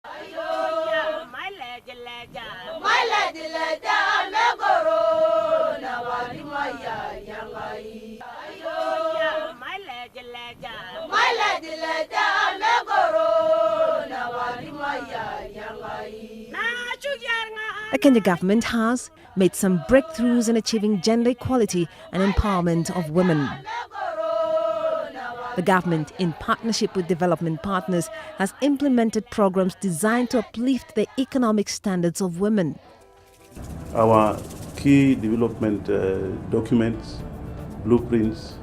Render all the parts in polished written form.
The Kenya government has made some breakthroughs in achieving gender equality and empowerment of women. The government, in partnership with development partners, has implemented programs designed to uplift the economic standards of women. Our key development documents, blueprints,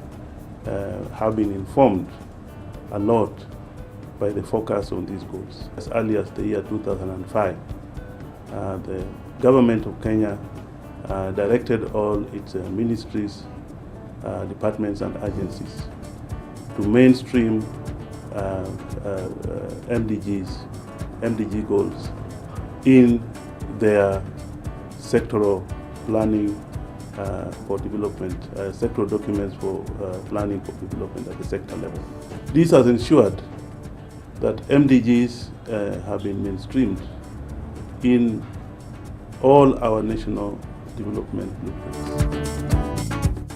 have been informed a lot by the focus on these goals. As early as the year 2005, the government of Kenya directed all its ministries, departments and agencies to mainstream MDG goals in their sectoral planning for development, sectoral documents for planning for development at the sector level. This has ensured that MDGs have been mainstreamed in all our national development blueprints.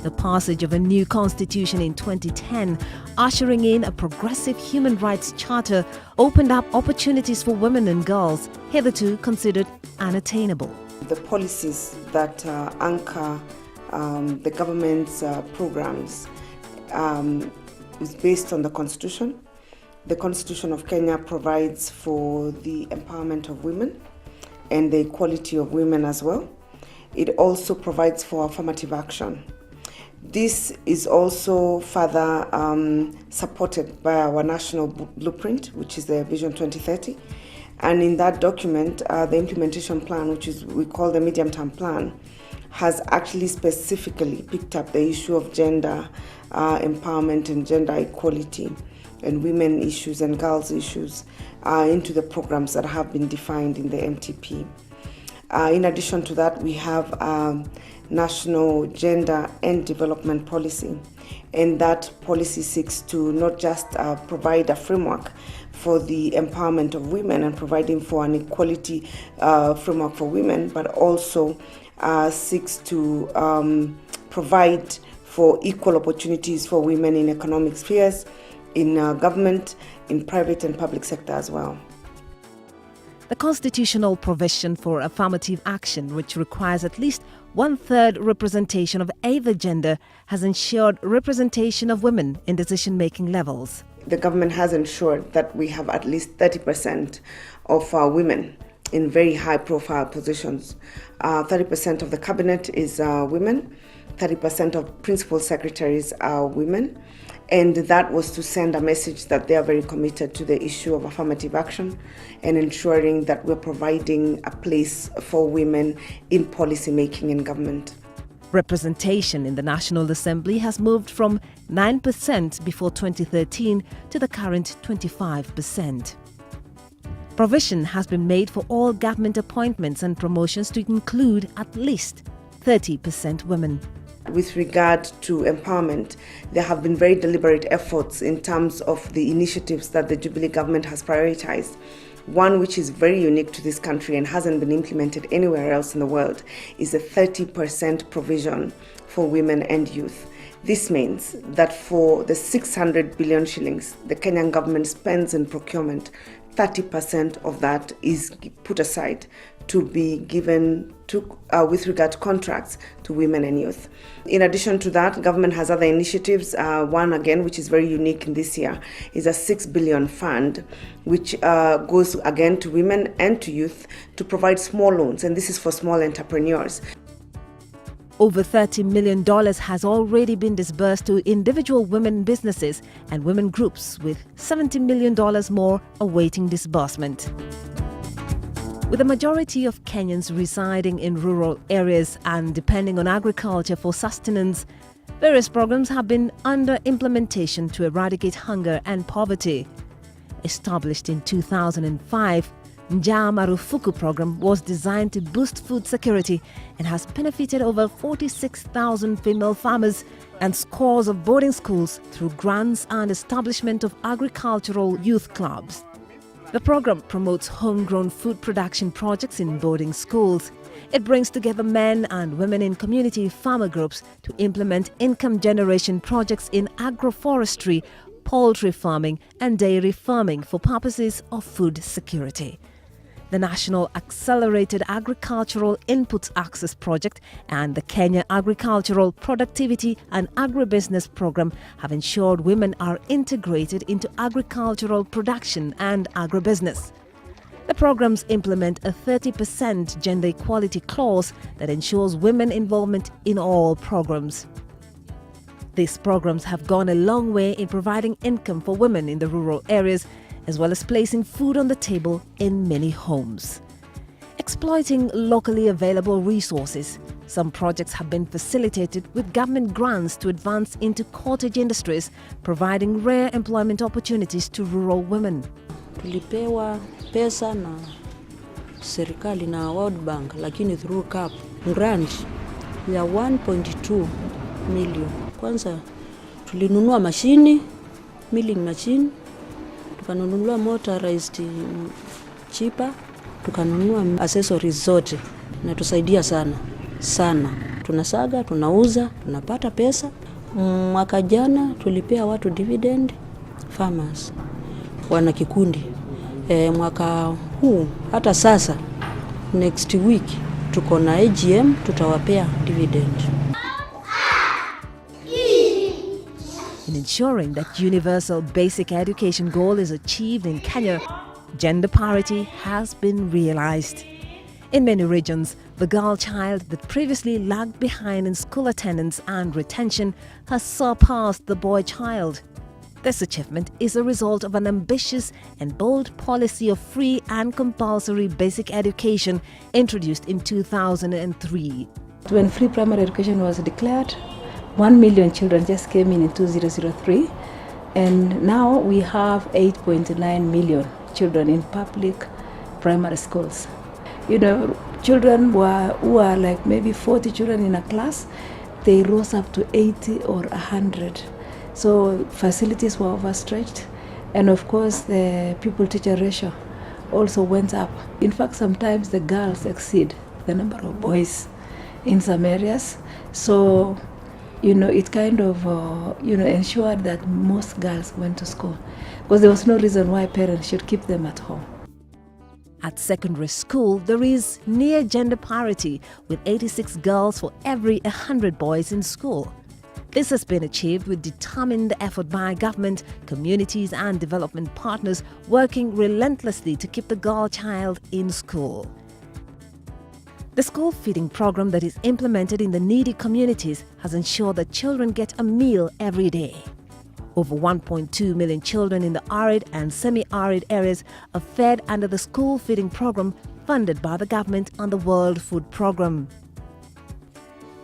The passage of a new constitution in 2010, ushering in a progressive human rights charter, opened up opportunities for women and girls hitherto considered unattainable. The policies that anchor the government's programs is based on the Constitution. The Constitution of Kenya provides for the empowerment of women and the equality of women as well. It also provides for affirmative action. This is also further supported by our national blueprint, which is the Vision 2030. And in that document, the implementation plan, which we call the medium-term plan, has actually specifically picked up the issue of gender empowerment and gender equality and women issues and girls issues into the programs that have been defined in the MTP. In addition to that, we have national gender and development policy, and that policy seeks to not just provide a framework for the empowerment of women and providing for an equality framework for women, but also seeks to provide for equal opportunities for women in economic spheres, in government, in private and public sector as well. The constitutional provision for affirmative action, which requires at least 1/3 representation of either gender, has ensured representation of women in decision-making levels. The government has ensured that we have at least 30% of women in very high-profile positions. 30% of the cabinet is women, 30% of principal secretaries are women, and that was to send a message that they are very committed to the issue of affirmative action and ensuring that we're providing a place for women in policy making in government. Representation in the National Assembly has moved from 9% before 2013 to the current 25%. Provision has been made for all government appointments and promotions to include at least 30% women. With regard to empowerment, there have been very deliberate efforts in terms of the initiatives that the Jubilee government has prioritized. One which is very unique to this country and hasn't been implemented anywhere else in the world is a 30% provision for women and youth. This means that for the 600 billion shillings the Kenyan government spends in procurement, 30% of that is put aside to be given to, with regard to contracts to women and youth. In addition to that, government has other initiatives. One again, which is very unique in this year, is a 6 billion fund, which goes again to women and to youth to provide small loans, and this is for small entrepreneurs. Over $30 million has already been disbursed to individual women businesses and women groups, with $70 million more awaiting disbursement. With a majority of Kenyans residing in rural areas and depending on agriculture for sustenance, various programs have been under implementation to eradicate hunger and poverty. Established in 2005, Njaa Marufuku program was designed to boost food security and has benefited over 46,000 female farmers and scores of boarding schools through grants and establishment of agricultural youth clubs. The program promotes homegrown food production projects in boarding schools. It brings together men and women in community farmer groups to implement income generation projects in agroforestry, poultry farming and dairy farming for purposes of food security. The National Accelerated Agricultural Inputs Access Project and the Kenya Agricultural Productivity and Agribusiness Program have ensured women are integrated into agricultural production and agribusiness. The programs implement a 30% gender equality clause that ensures women involvement in all programs. These programs have gone a long way in providing income for women in the rural areas, as well as placing food on the table in many homes. Exploiting locally available resources, some projects have been facilitated with government grants to advance into cottage industries, providing rare employment opportunities to rural women. Tulipewa pesa na serikali na World Bank, lakini through CAP grant ya 1.2 million. Kwanza tulinunua mashini, milling machine, tukanunua motorized chipper, tukanunua accessories zote, na tusaidia sana. Tunasaga, tunauza, tunapata pesa. Mwaka jana tulipea watu dividend farmers wana kikundi. Mwaka huu hata sasa next week tuko na AGM, tutawapea dividend. In ensuring that universal basic education goal is achieved in Kenya, gender parity has been realized. In many regions, the girl child that previously lagged behind in school attendance and retention has surpassed the boy child. This achievement is a result of an ambitious and bold policy of free and compulsory basic education introduced in 2003. When free primary education was declared, 1 million children just came in 2003, and now we have 8.9 million children in public primary schools. You know, children who are like maybe 40 children in a class, they rose up to 80 or 100. So facilities were overstretched, and of course the pupil-teacher ratio also went up. In fact, sometimes the girls exceed the number of boys in some areas. So, you know, it kind of, ensured that most girls went to school, because there was no reason why parents should keep them at home. At secondary school, there is near gender parity, with 86 girls for every 100 boys in school. This has been achieved with determined effort by government, communities and development partners working relentlessly to keep the girl child in school. The school feeding program that is implemented in the needy communities has ensured that children get a meal every day. Over 1.2 million children in the arid and semi-arid areas are fed under the school feeding program funded by the government on the World Food Programme.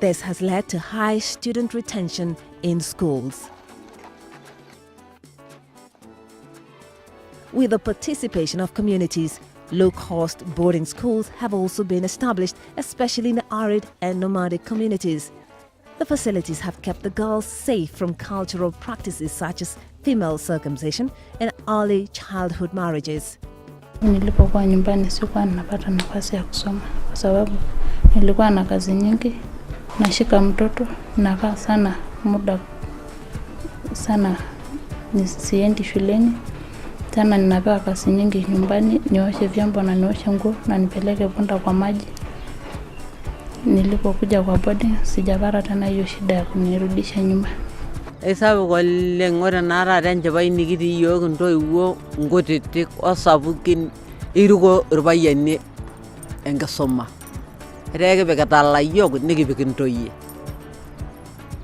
This has led to high student retention in schools. With the participation of communities, low-cost boarding schools have also been established, especially in the arid and nomadic communities. The facilities have kept the girls safe from cultural practices such as female circumcision and early childhood marriages. Nilipokuwa nyumbani sikuwa napata nafasi ya kusoma kwa sababu nilikuwa na kazi nyingi. Nashika mtoto, nakaa sana muda sana nisiendi shuleni. Tena ninapewa kazi nyingi nyumbani, nioshe vyombo na nioshe nguo na nipeleke punda kwa maji. Nilipokuja kwa boarding sijapata tena hiyo shida ya kunirudisha nyuma. Esabu kole ngora nara ranje bai nikiti yo ntoiwo ngotetek osapukin irugo irbayane enkisuma. Rege bekatala yok nikipikin toyie.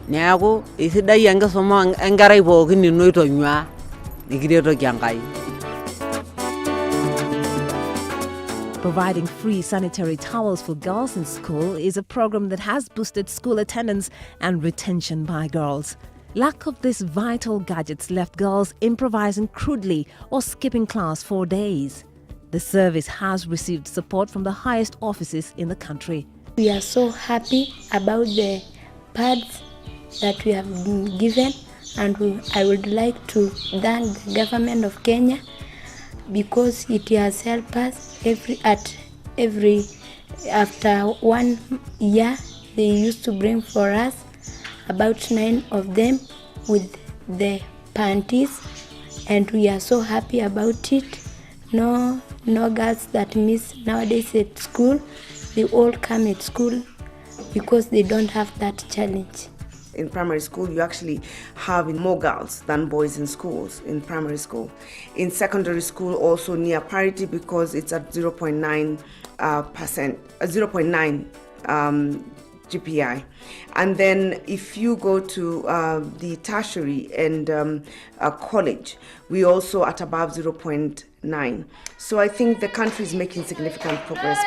Neaku isidai enkisuma enkerai pookin inoitonywa nikiretoki Enkai. Providing free sanitary towels for girls in school is a program that has boosted school attendance and retention by girls. Lack of these vital gadgets left girls improvising crudely or skipping class for days. The service has received support from the highest offices in the country. We are so happy about the pads that we have been given, and I would like to thank the government of Kenya because it has helped us after 1 year. They used to bring for us about 9 of them with the panties, and we are so happy about it. No girls that miss nowadays at school. They all come at school because they don't have that challenge. In primary school, you actually have more girls than boys in schools, in primary school. In secondary school, also near parity because it's at 0.9%, 0.9 GPI. And then if you go to the tertiary and college, we also at above 0.9. So I think the country is making significant progress.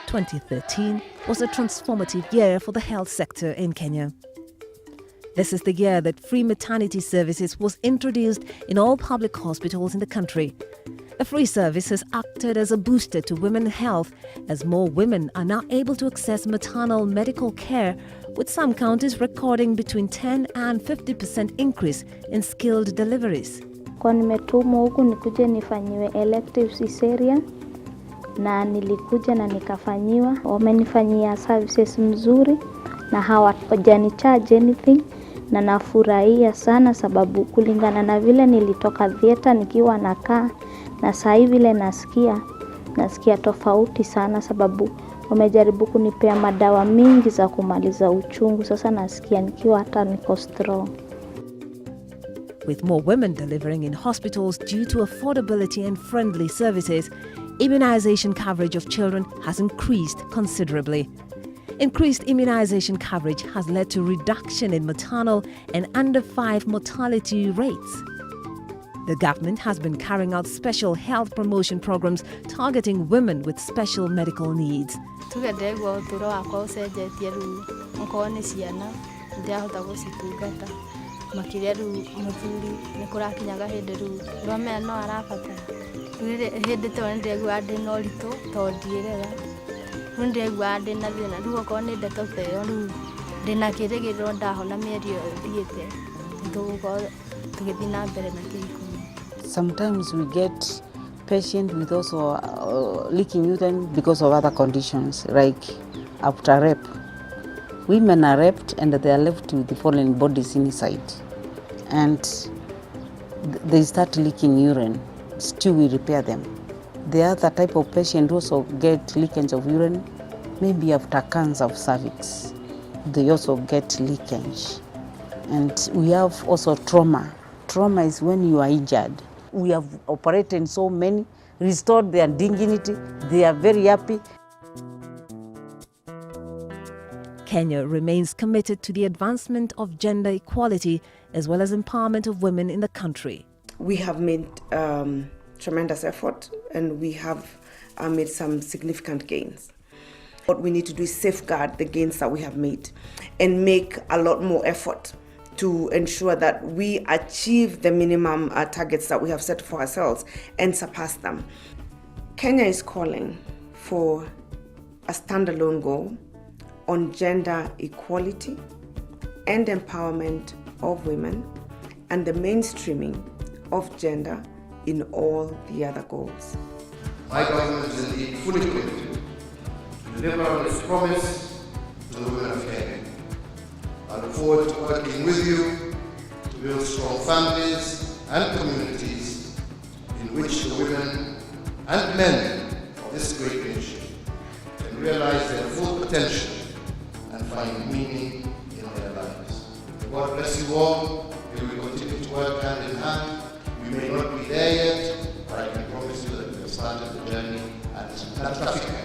2013 was a transformative year for the health sector in Kenya. This is the year that free maternity services was introduced in all public hospitals in the country. The free service has acted as a booster to women's health as more women are now able to access maternal medical care, with some counties recording between 10 and 50% increase in skilled deliveries. Kwa nimetumwa huku nikuje nifanyiwe elective cesarean na nilikuja na nikafanyiwa. Wamenifanyia services mzuri na hawajani charge anything, na nafurahia sana sababu kulingana na vile nilitoka theater nikiwa nakaa na sasa hivi vile nasikia tofauti sana sababu wamejaribu kunipea madawa mingi za kumaliza uchungu. Sasa nasikia nikiwa hata niko strong. With more women delivering in hospitals due to affordability and friendly services, immunization coverage of children has increased considerably. Increased immunization coverage has led to reduction in maternal and under 5 mortality rates. The government has been carrying out special health promotion programs targeting women with special medical needs. Makiria riu muthuri ni kurakinyaga hindi riu rwamea no arabatara hindi to ndirigua ndina uritu to ndirega riu ndirigua ndina thina riu okorwo ni ndeto teyo riu ndina kirigiriro ndahona mieri iyo thiite nitugukorwo tugithi na mbere na kirikumi. Sometimes we get patient with also leaking urine because of other conditions like after rape. Women are raped and they are left with the fallen bodies inside, and they start leaking urine. Still we repair them. The other type of patient also get leakage of urine, maybe after cancer of cervix. They also get leakage. And we have also trauma. Trauma is when you are injured. We have operated so many, restored their dignity. They are very happy. Kenya remains committed to the advancement of gender equality as well as empowerment of women in the country. We have made tremendous effort and we have made some significant gains. What we need to do is safeguard the gains that we have made and make a lot more effort to ensure that we achieve the minimum targets that we have set for ourselves and surpass them. Kenya is calling for a standalone goal on gender equality and empowerment of women and the mainstreaming of gender in all the other goals. My government is indeed fully committed to deliver on its promise to the women of Kenya. I look forward to working with you to build strong families and communities in which the women and men of this great nation can realize their full potential and find meaning in their lives. God bless you all. We will continue to work hand in hand. We may not be there yet, but I can promise you that we have started the journey and it's not traffic.